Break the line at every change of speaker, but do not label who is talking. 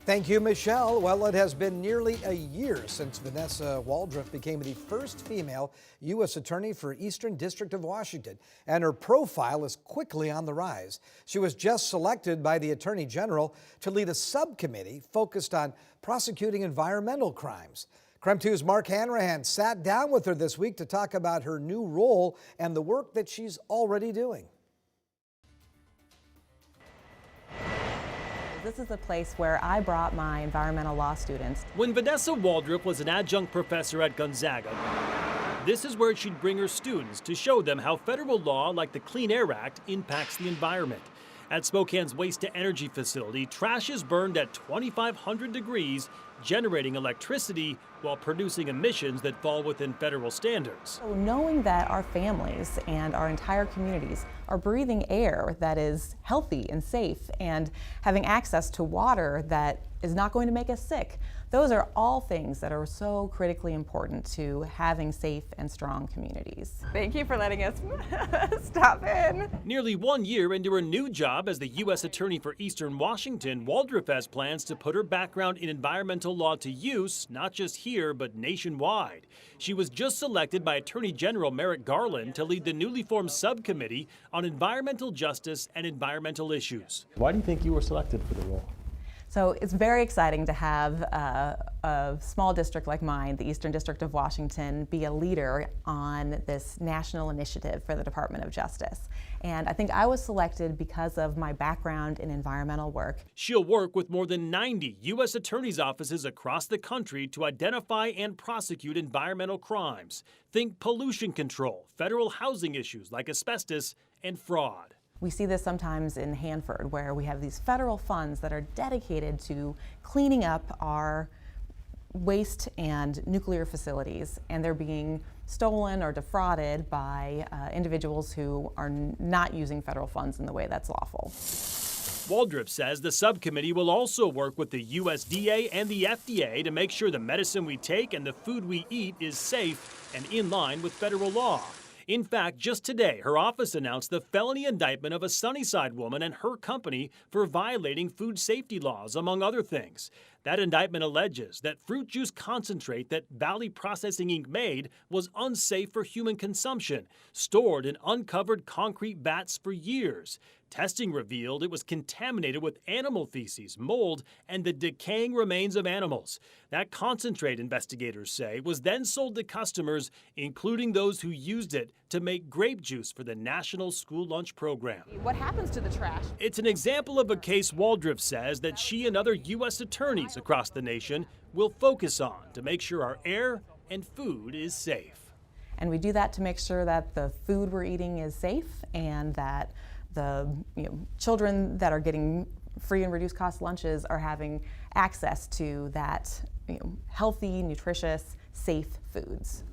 Thank you, Michelle. Well, it has been nearly a year since Vanessa Waldref became the first female U.S. Attorney for Eastern District of Washington, and her profile is quickly on the rise. She was just selected by the Attorney General to lead a subcommittee focused on prosecuting environmental crimes. KREM 2's Mark Hanrahan sat down with her this week to talk about her new role and the work that she's already doing.
This is a place where I brought my environmental law students.
When Vanessa Waldref was an adjunct professor at Gonzaga, this is where she'd bring her students to show them how federal law like the Clean Air Act impacts the environment. At Spokane's waste-to-energy facility, trash is burned at 2,500 degrees, generating electricity while producing emissions that fall within federal standards.
So knowing that our families and our entire communities are breathing air that is healthy and safe and having access to water that is not going to make us sick, those are all things that are so critically important to having safe and strong communities. Thank you for letting us stop in.
Nearly 1 year into her new job as the U.S. Attorney for Eastern Washington, Waldref has plans to put her background in environmental law to use, not just here, but nationwide. She was just selected by Attorney General Merrick Garland to lead the newly formed subcommittee on environmental justice and environmental issues.
Why do you think you were selected for the role?
So it's very exciting to have a small district like mine, the Eastern District of Washington, be a leader on this national initiative for the Department of Justice. And I think I was selected because of my background in environmental work.
She'll work with more than 90 U.S. attorneys' offices across the country to identify and prosecute environmental crimes. Think pollution control, federal housing issues like asbestos, and fraud.
We see this sometimes in Hanford, where we have these federal funds that are dedicated to cleaning up our waste and nuclear facilities, and they're being stolen or defrauded by individuals who are not using federal funds in the way that's lawful.
Waldref says the subcommittee will also work with the USDA and the FDA to make sure the medicine we take and the food we eat is safe and in line with federal law. In fact, just today, her office announced the felony indictment of a Sunnyside woman and her company for violating food safety laws, among other things. That indictment alleges that fruit juice concentrate that Valley Processing Inc. made was unsafe for human consumption, stored in uncovered concrete vats for years. Testing revealed it was contaminated with animal feces, mold, and the decaying remains of animals. That concentrate, investigators say, was then sold to customers, including those who used it to make grape juice for the National School Lunch Program.
What happens to the trash?
It's an example of a case Waldref says that she and other U.S. attorneys across the nation will focus on to make sure our air and food is safe.
And we do that to make sure that the food we're eating is safe and that the children that are getting free and reduced cost lunches are having access to that healthy, nutritious, safe foods.